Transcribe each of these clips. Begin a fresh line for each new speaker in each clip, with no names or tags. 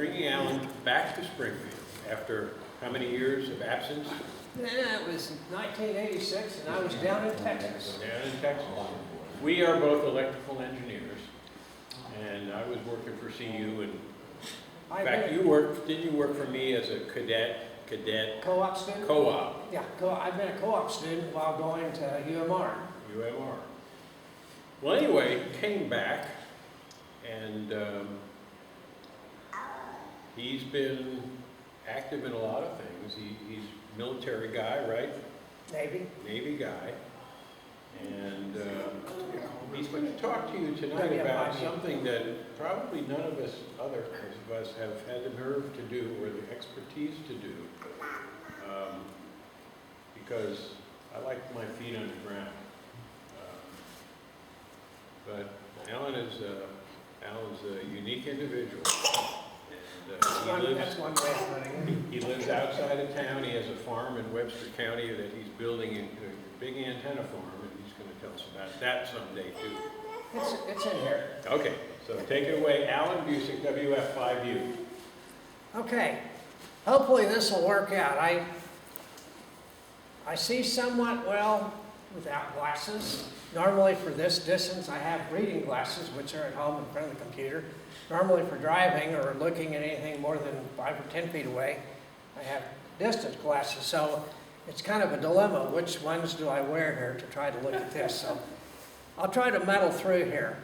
bringing Alan back to Springfield after how many years of absence?
It was 1986, and I was down in Texas.
Down in Texas. We are both electrical engineers, and I was working for CU, and in fact, didn't you work for me as a cadet
Co-op student?
co-op?
Yeah, I've been a co-op student while going to UMR.
UMR. Well, anyway, came back, and he's been active in a lot of things. He's a military guy, right?
Navy.
Navy guy. And he's going to talk to you tonight about something that probably none of us have had the nerve to do or the expertise to do. Because I like my feet on the ground. But Alan's a unique individual. And,
That's one way of putting it.
he lives outside of town. He has a farm in Webster County that he's building into a big antenna farm, and he's going to tell us about that someday too.
It's in here.
Okay, so take it away, Alan Busick, WF5U.
Okay, hopefully this will work out. I see somewhat well without glasses. Normally for this distance I have reading glasses, which are at home in front of the computer. Normally for driving or looking at anything more than 5 or 10 feet away, I have distance glasses. So it's kind of a dilemma, which ones do I wear here to try to look at this. So I'll try to muddle through here.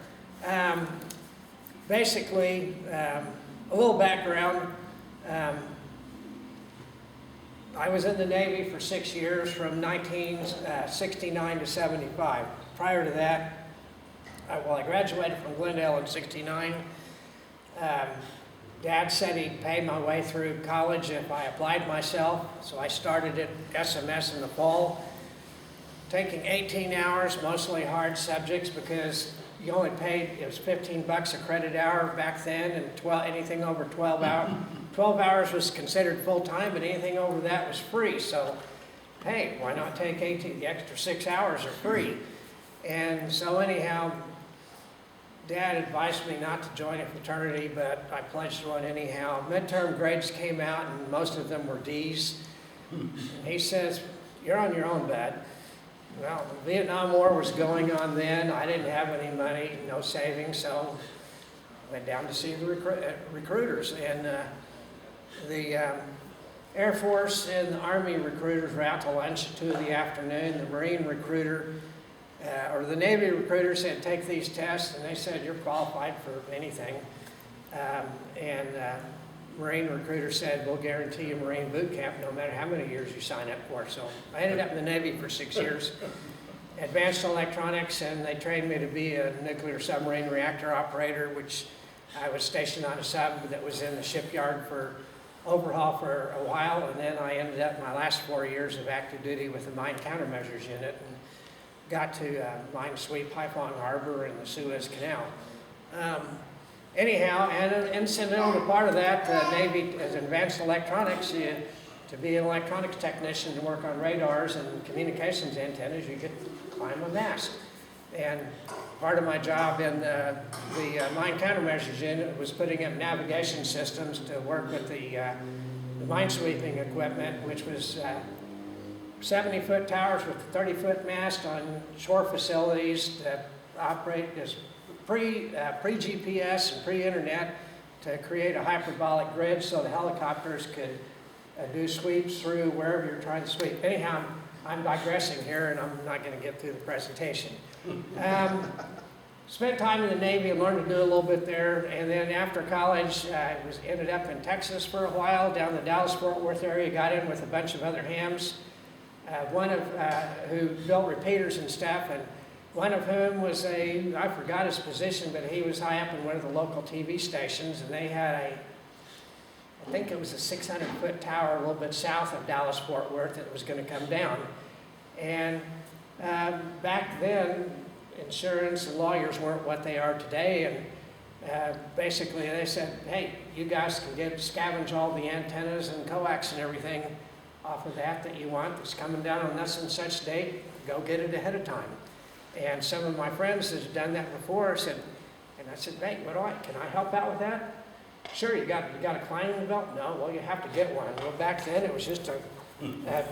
Basically, a little background. I was in the Navy for 6 years, from 1969 to 75. Prior to that, I graduated from Glendale in 69. Dad said he'd pay my way through college if I applied myself, so I started at SMS in the fall, taking 18 hours, mostly hard subjects, because you only paid, it was 15 bucks a credit hour back then, and anything over 12 hours. 12 hours was considered full-time, but anything over that was free. So, hey, why not take 18? The extra 6 hours are free. And so anyhow, Dad advised me not to join a fraternity, but I pledged one anyhow. Midterm grades came out, and most of them were D's. And he says, "You're on your own, bud." Well, the Vietnam War was going on then. I didn't have any money, no savings, so I went down to see the recruiters. And the Air Force and the Army recruiters were out to lunch at 2 in the afternoon. The Marine recruiter, or the Navy recruiter said, "Take these tests," and they said, "You're qualified for anything." Marine recruiter said, "We'll guarantee you Marine boot camp no matter how many years you sign up for." So I ended up in the Navy for 6 years. Advanced electronics, and they trained me to be a nuclear submarine reactor operator, which I was stationed on a sub that was in the shipyard for overhaul for a while, and then I ended up my last 4 years of active duty with the Mine Countermeasures Unit, and got to mine sweep Haiphong Harbor and the Suez Canal. Anyhow, and an incidental part of that, the Navy, as advanced electronics, to be an electronics technician to work on radars and communications antennas, you could climb a mast. And part of my job in the Mine Countermeasures Unit was putting up navigation systems to work with the minesweeping equipment, which was 70-foot towers with a 30-foot mast on shore facilities that operate as pre-GPS and pre-internet to create a hyperbolic grid so the helicopters could do sweeps through wherever you're trying to sweep. Anyhow, I'm digressing here, and I'm not going to get through the presentation. Spent time in the Navy and learned to do a little bit there, and then after college, I ended up in Texas for a while, down the Dallas-Fort Worth area, got in with a bunch of other hams, who built repeaters and stuff, and one of whom was I forgot his position, but he was high up in one of the local TV stations, and they had I think it was a 600-foot tower a little bit south of Dallas-Fort Worth that was going to come down. And back then, insurance and lawyers weren't what they are today, and basically they said, "Hey, you guys can scavenge all the antennas and coax and everything off of that you want. It's coming down on this and such date. Go get it ahead of time." And some of my friends that had done that before said, and I said, "Hey, can I help out with that?" Sure, you got a climbing belt? No, well, you have to get one. Well, back then it was just a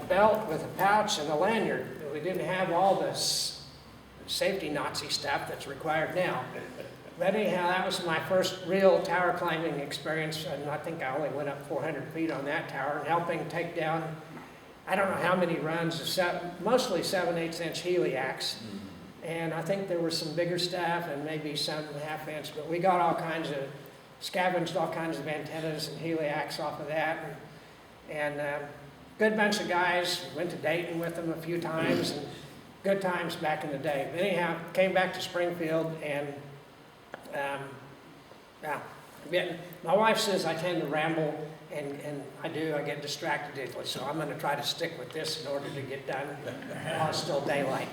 belt with a pouch and a lanyard. We didn't have all this safety Nazi stuff that's required now. But anyhow, that was my first real tower climbing experience, and I think I only went up 400 feet on that tower, and helping take down, I don't know how many runs, mostly 7/8" heliacs. And I think there were some bigger stuff and maybe some half-inch, but we got all kinds of, scavenged all kinds of antennas and heliacs off of that. And good bunch of guys, went to Dayton with them a few times, and good times back in the day. But anyhow, came back to Springfield, and my wife says I tend to ramble, and I do, I get distracted easily, so I'm gonna try to stick with this in order to get done while it's still daylight.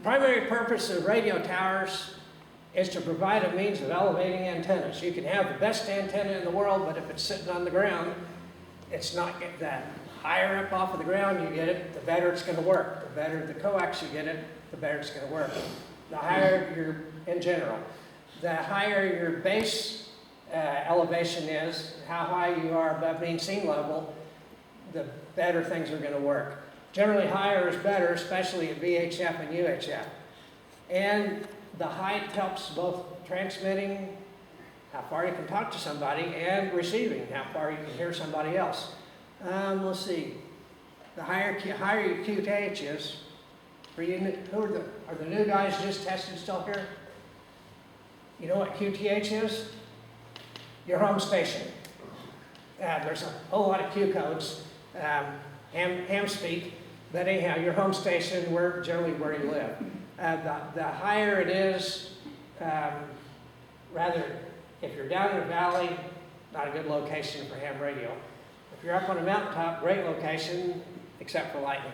Primary purpose of radio towers is to provide a means of elevating antennas. You can have the best antenna in the world, but if it's sitting on the ground, it's not get that. Higher up off of the ground you get it, the better it's going to work. The better the coax you get it, the better it's going to work. The higher your, in general, the higher your base elevation is, how high you are above mean sea level, the better things are going to work. Generally higher is better, especially at VHF and UHF. And the height helps both transmitting, how far you can talk to somebody, and receiving, how far you can hear somebody else. Let's see. The higher your QTH is, are the new guys just tested still here? You know what QTH is? Your home station. There's a whole lot of Q codes, ham speak, but anyhow, your home station, generally where you live. The higher it is, rather, if you're down in a valley, not a good location for ham radio. If you're up on a mountaintop, great location, except for lightning.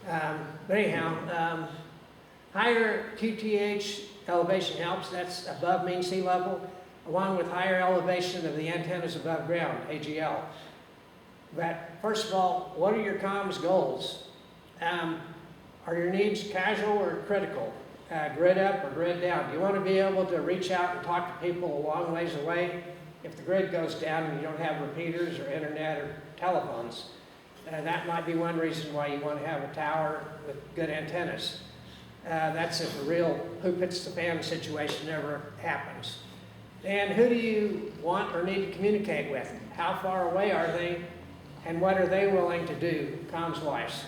But anyhow, higher QTH elevation helps. That's above mean sea level, along with higher elevation of the antennas above ground, AGL. But first of all, what are your comms goals? Are your needs casual or critical? Grid up or grid down? Do you want to be able to reach out and talk to people a long ways away? If the grid goes down and you don't have repeaters or internet or telephones, that might be one reason why you want to have a tower with good antennas. That's if a real who pits the fan situation ever happens. And who do you want or need to communicate with? How far away are they? And what are they willing to do, comms-wise?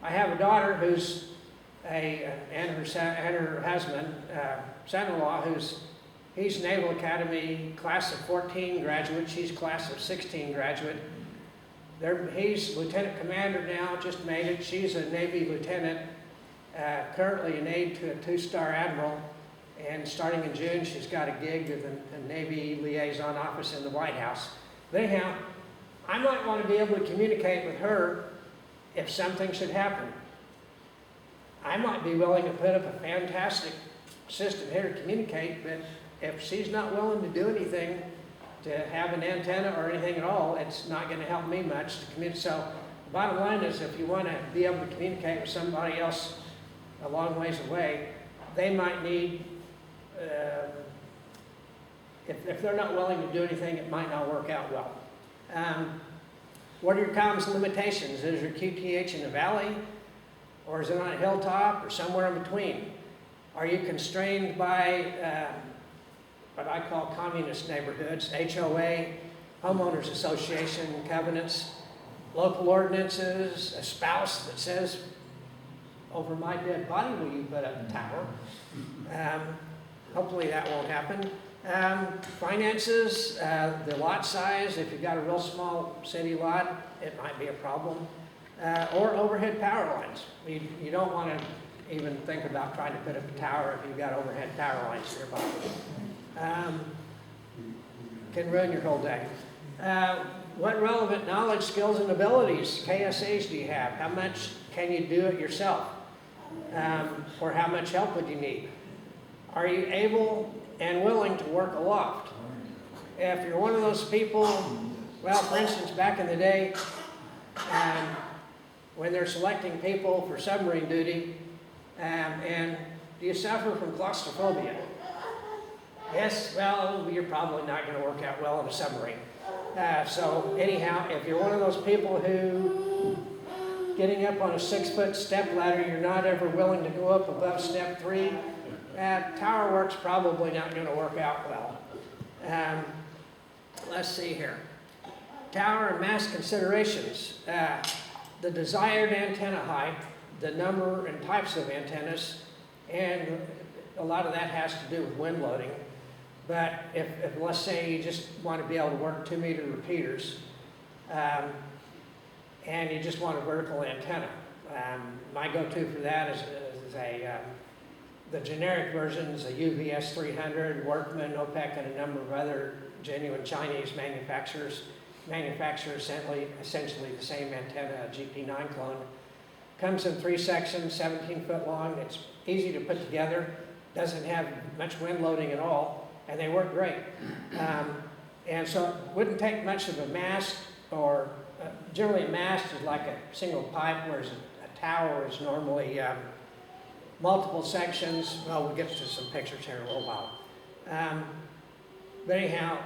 I have a daughter who's and her husband, son-in-law, he's Naval Academy class of 14 graduate. She's class of 16 graduate. He's lieutenant commander now, just made it. She's a Navy lieutenant, currently an aide to a 2-star admiral. And starting in June, she's got a gig with a Navy liaison office in the White House. But anyhow, I might want to be able to communicate with her if something should happen. I might be willing to put up a fantastic system here to communicate, but if she's not willing to do anything to have an antenna or anything at all, it's not going to help me much to communicate. So the bottom line is, if you want to be able to communicate with somebody else a long ways away, they might need, if they're not willing to do anything, it might not work out well. What are your comms limitations? Is your QTH in a valley, or is it on a hilltop, or somewhere in between? Are you constrained by what I call communist neighborhoods, HOA, homeowners association covenants, local ordinances, a spouse that says, over my dead body will you put up a tower? Hopefully that won't happen. Finances, the lot size, if you've got a real small city lot, it might be a problem. Or overhead power lines. You don't want to even think about trying to put up a tower if you've got overhead power lines nearby. Can ruin your whole day. What relevant knowledge, skills, and abilities, KSAs, do you have? How much can you do it yourself? Or how much help would you need? Are you able and willing to work aloft? If you're one of those people, well, for instance, back in the day, when they're selecting people for submarine duty, and do you suffer from claustrophobia? Yes, well, you're probably not going to work out well in a submarine. So anyhow, if you're one of those people who getting up on a 6-foot step ladder, you're not ever willing to go up above step 3, tower work's probably not going to work out well. Let's see here. Tower and mast considerations. The desired antenna height, the number and types of antennas, and a lot of that has to do with wind loading. But if let's say you just want to be able to work 2-meter repeaters, and you just want a vertical antenna, my go-to for that is the generic version is a UVS 300, Workman, OPEC, and a number of other genuine Chinese manufacturers. Essentially the same antenna, a GP9 clone. Comes in 3 sections, 17 foot long. It's easy to put together, doesn't have much wind loading at all, and they work great. And so it wouldn't take much of a mast, or generally a mast is like a single pipe, whereas a tower is normally multiple sections. Well, we'll get to some pictures here in a little while. But anyhow,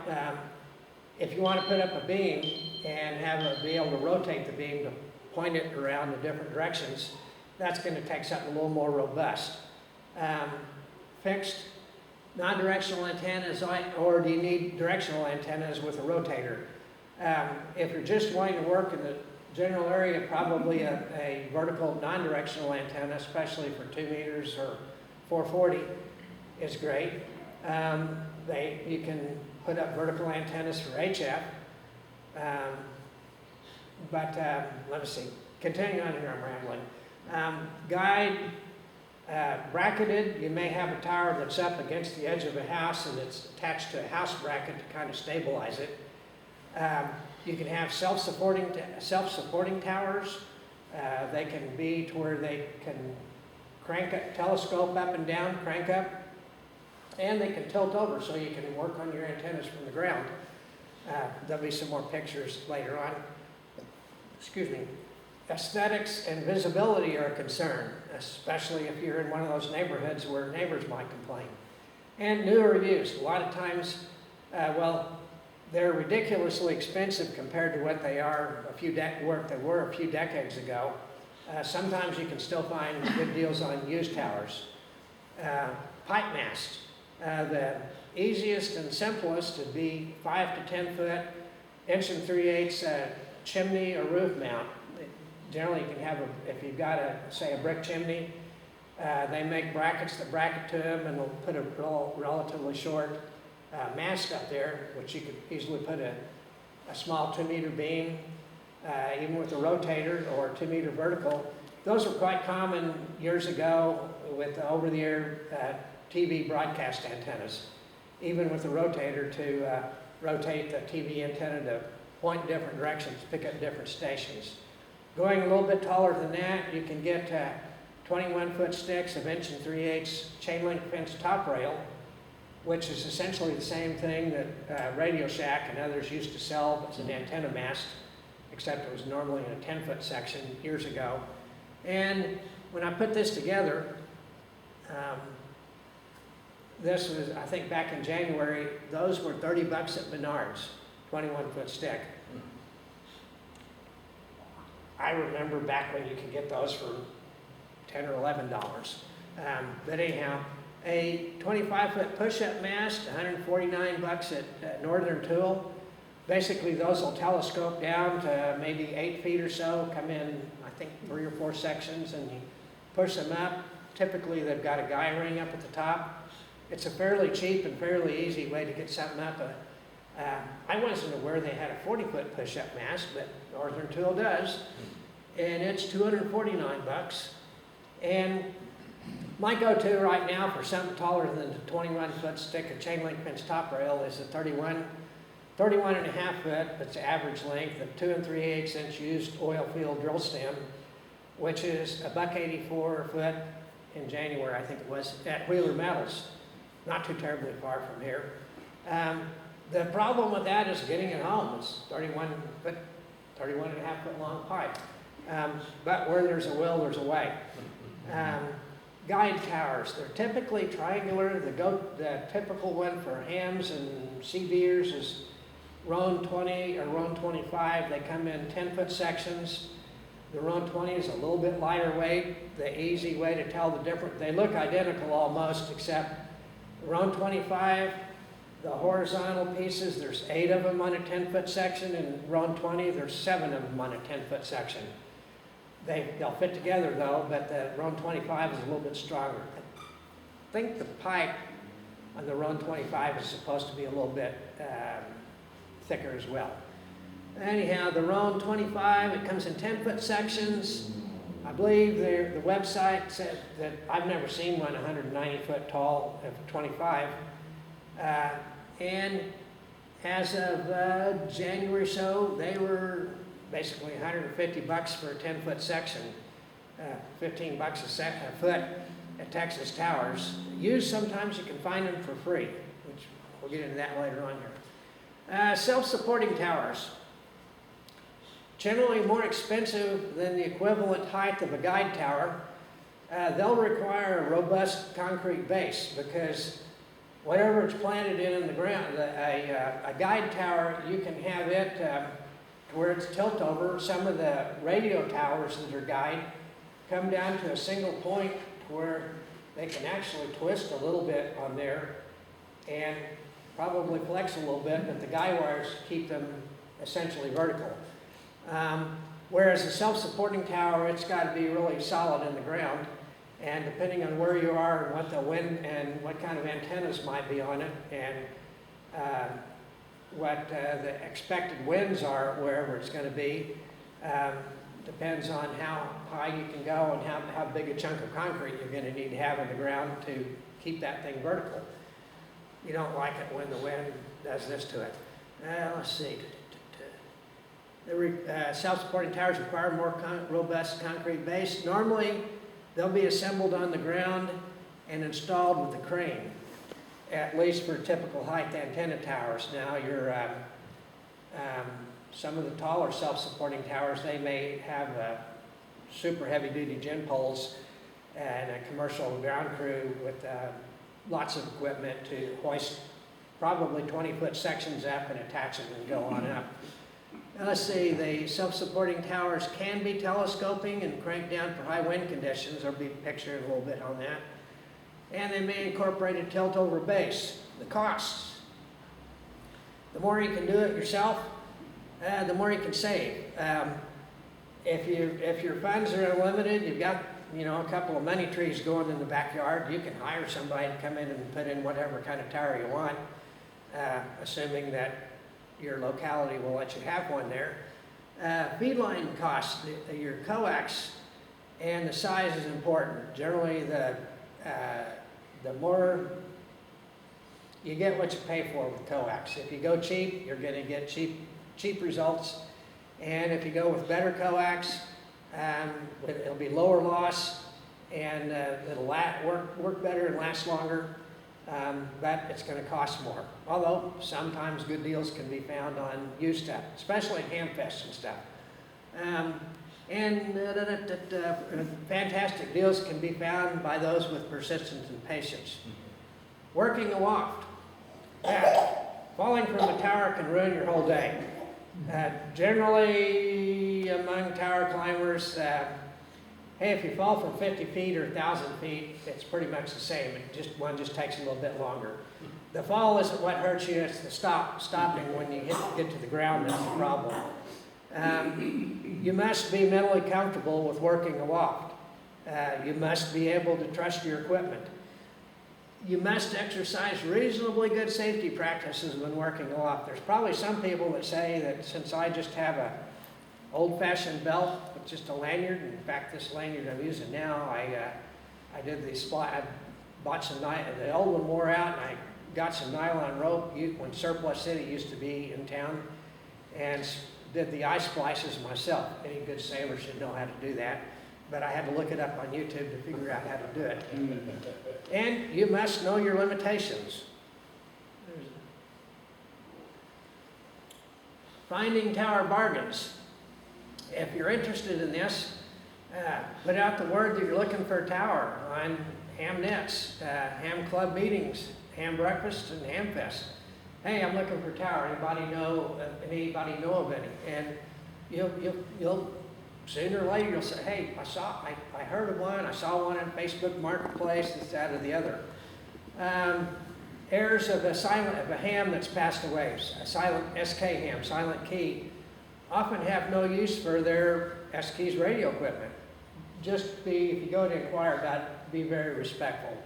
if you want to put up a beam and be able to rotate the beam to point it around in different directions, that's going to take something a little more robust. Fixed non-directional antennas, or do you need directional antennas with a rotator? If you're just wanting to work in the general area, probably a vertical non-directional antenna, especially for 2 meters or 440, is great. You can put up vertical antennas for HF. But let me see. Continuing on here, I'm rambling. Guide, bracketed. You may have a tower that's up against the edge of a house and it's attached to a house bracket to kind of stabilize it. You can have self-supporting towers. They can be to where they can telescope up and down, crank up, and they can tilt over so you can work on your antennas from the ground. There'll be some more pictures later on. Excuse me. Aesthetics and visibility are a concern, especially if you're in one of those neighborhoods where neighbors might complain. And newer reviews. A lot of times, they're ridiculously expensive compared to what they are a few decades ago. Sometimes you can still find good deals on used towers. Pipe masts. The easiest and simplest would be 5 to 10 foot, 1 3/8 chimney or roof mount. Generally, you can have if you've got a brick chimney, they make brackets that bracket to them, and they'll put a relatively short mast up there, which you could easily put a small 2-meter beam, even with a rotator, or 2-meter vertical. Those were quite common years ago with over-the-air TV broadcast antennas, even with a rotator to rotate the TV antenna to point in different directions, pick up different stations. Going a little bit taller than that, you can get 21-foot sticks of 1 3/8 chain link fence top rail, which is essentially the same thing that Radio Shack and others used to sell as an antenna mast, except it was normally in a 10-foot section years ago. And when I put this together, this was, I think, back in January, those were $30 at Menards, 21-foot stick. I remember back when you could get those for $10 or $11. But anyhow, a 25-foot push-up mast, $149 at Northern Tool. Basically, those will telescope down to maybe 8 feet or so, come in, I think, 3 or 4 sections, and you push them up. Typically, they've got a guy ring up at the top. It's a fairly cheap and fairly easy way to get something up. I wasn't aware they had a 40-foot push-up mast, but Northern Tool does, and it's $249. And my go-to right now for something taller than the 21-foot stick of chain link fence top rail is a 31 and a half foot, that's average length, of 2 3/8 inch used oil field drill stem, which is $184 a foot in January, I think it was, at Wheeler Metals. Not too terribly far from here. The problem with that is getting it home. It's 31 and a half foot long pipe. But where there's a will, there's a way. guide towers. They're typically triangular. The typical one for hams and sea beers is Roan 20 or Roan 25. They come in 10-foot sections. The Roan 20 is a little bit lighter weight. The easy way to tell the difference, they look identical almost, except Roan 25, the horizontal pieces, there's 8 of them on a 10-foot section, and Roan 20, there's 7 of them on a 10-foot section. They'll fit together though, but the Roan 25 is a little bit stronger. I think the pipe on the Roan 25 is supposed to be a little bit thicker as well. Anyhow, the Roan 25, it comes in 10-foot sections. I believe the website said that I've never seen one 190 foot tall of 25. And as of January or so, they were basically $150 for a 10-foot section, $15 a foot at Texas Towers. Used, sometimes you can find them for free, which we'll get into that later on here. Self-supporting towers. Generally more expensive than the equivalent height of a guide tower. They'll require a robust concrete base because whatever it's planted in the ground, a guide tower, you can have it where it's tilt over. Some of the radio towers that are guide come down to a single point where they can actually twist a little bit on there and probably flex a little bit, but the guy wires keep them essentially vertical. Whereas a self-supporting tower, it's got to be really solid in the ground, and depending on where you are and what the wind and what kind of antennas might be on it, and what the expected winds are wherever it's going to be, depends on how high you can go and how big a chunk of concrete you're going to need to have in the ground to keep that thing vertical. You don't like it when the wind does this to it. Let's see. The self-supporting towers require a more robust concrete base. Normally, they'll be assembled on the ground and installed with a crane, at least for typical height antenna towers. Now, some of the taller self-supporting towers, they may have super heavy-duty gin poles and a commercial ground crew with lots of equipment to hoist probably 20-foot sections up and attach them and go on up. Now let's see, the self-supporting towers can be telescoping and cranked down for high wind conditions. There'll be a picture in a little bit on that. And they may incorporate a tilt-over base. The costs. The more you can do it yourself, the more you can save. If your funds are unlimited, you've got a couple of money trees going in the backyard, you can hire somebody to come in and put in whatever kind of tower you want, assuming that your locality will let you have one there. Feed line costs, your coax and the size is important. Generally, the more you get what you pay for with coax. If you go cheap, you're going to get cheap results. And if you go with better coax, it'll be lower loss and it'll work better and last longer. But it's going to cost more. Although sometimes good deals can be found on used stuff, especially Hamfest and stuff. Fantastic deals can be found by those with persistence and patience. Working aloft. Falling from a tower can ruin your whole day. Generally, among tower climbers, hey, if you fall from 50 feet or 1,000 feet, it's pretty much the same. One just takes a little bit longer. The fall isn't what hurts you, it's the stopping when you get to the ground that's the problem. You must be mentally comfortable with working aloft. You must be able to trust your equipment. You must exercise reasonably good safety practices when working aloft. There's probably some people that say that since I just have a old-fashioned belt with just a lanyard. In fact, this lanyard I'm using now, I did the I bought some the old one wore out, and I got some nylon rope when Surplus City used to be in town, and did the eye splices myself. Any good sailor should know how to do that, but I had to look it up on YouTube to figure out how to do it. And you must know your limitations. Finding tower bargains. If you're interested in this, put out the word that you're looking for a tower on ham nets, ham club meetings, ham breakfast, and ham fest. Hey, I'm looking for a tower. Anybody know of any? And you'll sooner or later you'll say, hey, I heard of one. I saw one on Facebook Marketplace. This, that, or the other. Heirs of a ham that's passed away, a silent SK ham, silent key, often have no use for their SK's radio equipment. If you go to inquire about it, be very respectful.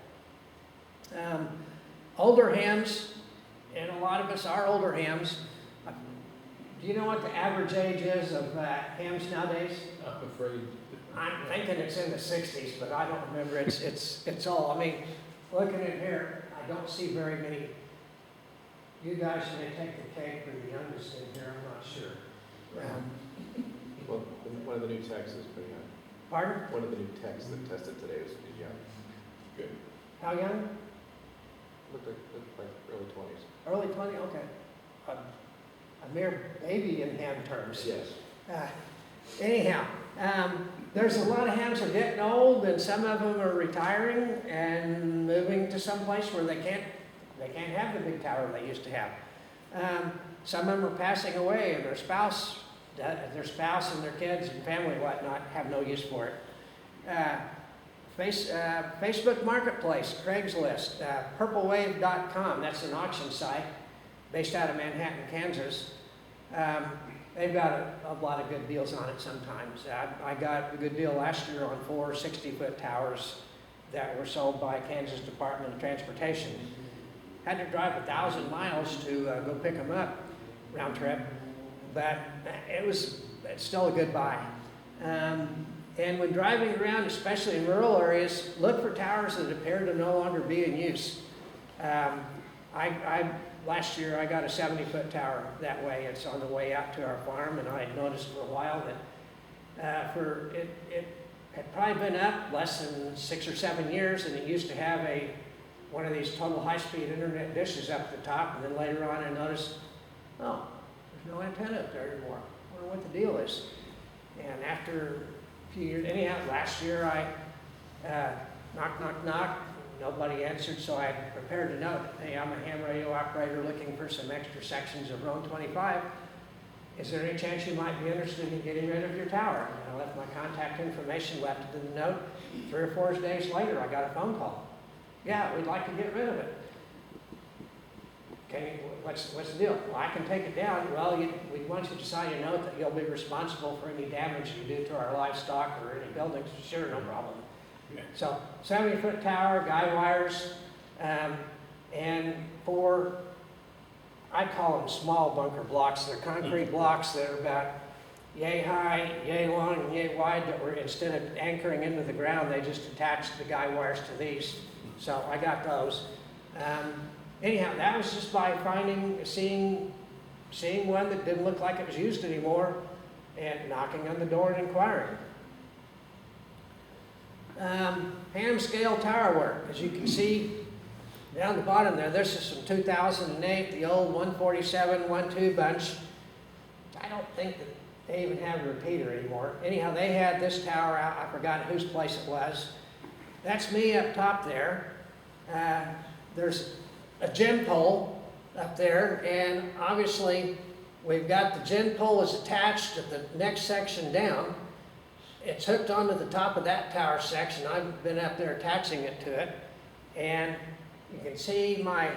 Older hams, and a lot of us are older hams. Do you know what the average age is of hams nowadays?
I'm afraid.
I'm thinking it's in the 60s, but I don't remember. It's all. I mean, looking at here, I don't see very many. You guys may take the cake for the youngest in here. I'm not sure.
Well, one of the new techs is pretty young.
Pardon?
One of the new techs that tested today was young.
Good.
How young?
Looked like early 20s.
Early 20? Okay. A mere baby in ham terms.
Yes.
Anyhow, there's a lot of hams are getting old, and some of them are retiring and moving to some place where they can't have the big tower they used to have. Some of them are passing away, and their spouse and their kids and family and whatnot have no use for it. Facebook Marketplace, Craigslist, purplewave.com, that's an auction site based out of Manhattan, Kansas. They've got a lot of good deals on it sometimes. I got a good deal last year on 4 60-foot towers that were sold by Kansas Department of Transportation. Had to drive 1,000 miles to go pick them up, round trip, but it's still a good buy. And when driving around, especially in rural areas, look for towers that appear to no longer be in use. Last year I got a 70-foot tower that way. It's on the way out to our farm, and I had noticed for a while that it had probably been up less than 6 or 7 years, and it used to have one of these total high-speed internet dishes up at the top, and then later on I noticed, oh, there's no antenna up there anymore. I wonder what the deal is. And after a few years, anyhow, last year I knock, nobody answered, so I prepared a note. Hey, I'm a ham radio operator looking for some extra sections of Roan 25. Is there any chance you might be interested in getting rid of your tower? And I left my contact information left in the note. 3 or 4 days later, I got a phone call. Yeah, we'd like to get rid of it. What's the deal? Well, I can take it down. Well, we want you to sign a note that you'll be responsible for any damage you do to our livestock or any buildings. Sure, no problem.
Yeah.
So 70-foot tower, guy wires, and 4, I call them small bunker blocks. They're concrete blocks that are about yay high, yay long, and yay wide, that were, instead of anchoring into the ground, they just attached the guy wires to these. So I got those. Anyhow, that was just by seeing one that didn't look like it was used anymore, and knocking on the door and inquiring. Ham scale tower work. As you can see down the bottom there, this is from 2008, the old 147 1-2 bunch. I don't think that they even have a repeater anymore. Anyhow, they had this tower out. I forgot whose place it was. That's me up top there. There's a gin pole up there, and obviously we've got the gin pole is attached at the next section down. It's hooked onto the top of that tower section. I've been up there attaching it to it, and you can see my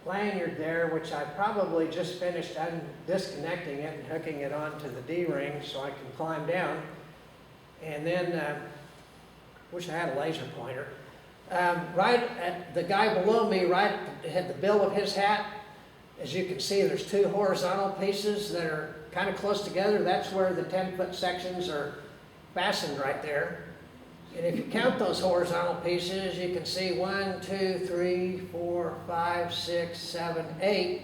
lanyard there, which I probably just finished disconnecting it and hooking it onto the D-ring so I can climb down. And then, wish I had a laser pointer. Right at the guy below me, right at the bill of his hat, as you can see, there's 2 horizontal pieces that are kind of close together. That's where the 10-foot sections are fastened right there. And if you count those horizontal pieces, you can see 1, 2, 3, 4, 5, 6, 7, 8.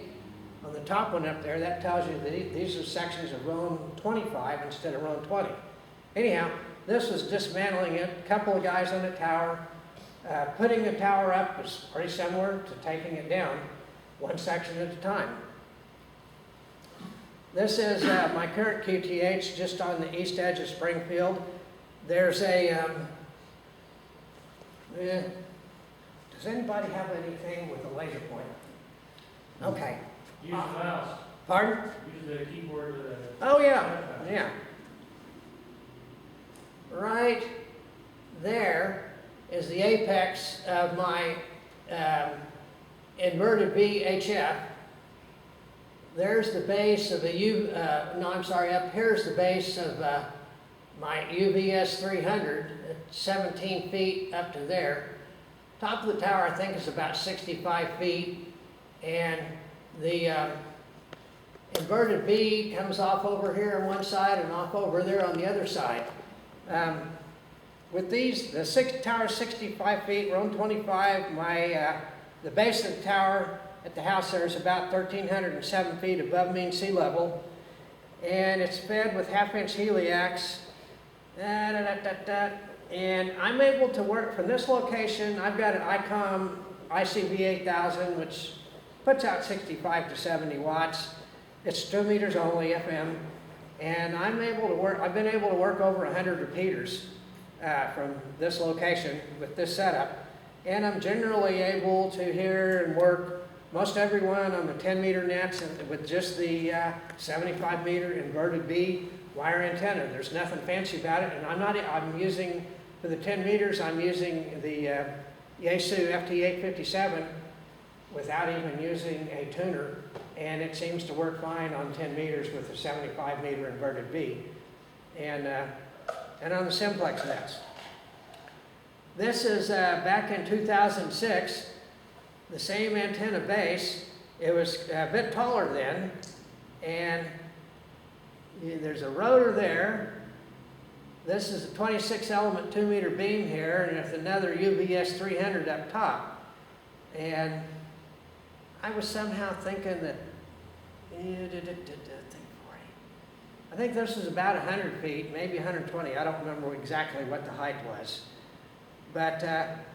On the top one up there, that tells you that these are sections of Roan 25 instead of Roan 20. Anyhow, this was dismantling it. A couple of guys on the tower. Putting the tower up is pretty similar to taking it down, one section at a time. This is my current QTH just on the east edge of Springfield. There's a, Does anybody have anything with a laser pointer? Okay.
Use the mouse,
Pardon?
use the keyboard,
Oh, yeah, yeah. Right there is the apex of my inverted VHF. There's the base of up here's the base of my UVS 300, at 17 feet up to there. Top of the tower, I think, is about 65 feet, and the inverted V comes off over here on one side and off over there on the other side. With these, the tower is 65 feet, we're on 25. The base of the tower at the house there is about 1,307 feet above mean sea level, and it's fed with half-inch heliacs. And I'm able to work from this location. I've got an ICOM ICV 8000, which puts out 65 to 70 watts. It's 2 meters only FM, and I'm able to work. I've been able to work over 100 repeaters from this location with this setup, and I'm generally able to hear and work most everyone on the 10-meter nets and with just the 75-meter inverted B wire antenna. There's nothing fancy about it, and I'm using, for the 10 meters, I'm using the Yaesu FT857 without even using a tuner, and it seems to work fine on 10 meters with the 75-meter inverted B, and on the simplex nets. This is back in 2006, the same antenna base. It was a bit taller then, and there's a rotor there. This is a 26-element 2-meter beam here, and with another UVS 300 up top. And I was somehow thinking that, I think this is about 100 feet, maybe 120. I don't remember exactly what the height was. But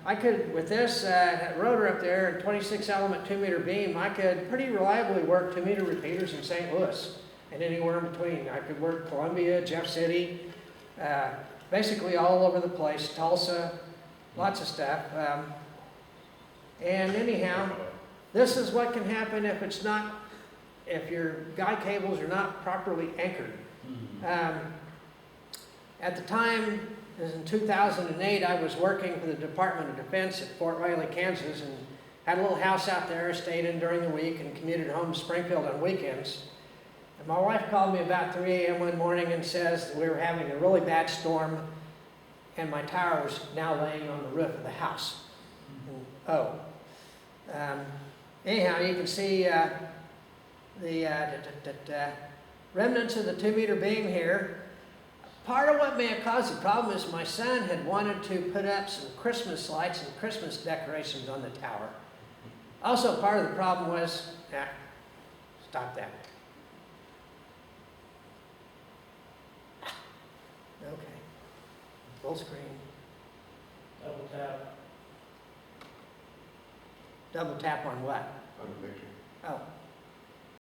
I could, with this rotor up there, and 26-element 2-meter beam, I could pretty reliably work 2-meter repeaters in St. Louis and anywhere in between. I could work Columbia, Jeff City, basically all over the place, Tulsa, lots of stuff. And anyhow, this is what can happen if your guide cables are not properly anchored. At the time, in 2008, I was working for the Department of Defense at Fort Riley, Kansas, and had a little house out there, stayed in during the week, and commuted home to Springfield on weekends. And my wife called me about 3 a.m. one morning and says that we were having a really bad storm, and my tower was now laying on the roof of the house. Anyhow, you can see the remnants of the 2-meter beam here. Part of what may have caused the problem is my son had wanted to put up some Christmas lights and Christmas decorations on the tower. Also, part of the problem was, stop that. Okay, full screen.
double tap.
Double tap on what?
On the picture.
Oh.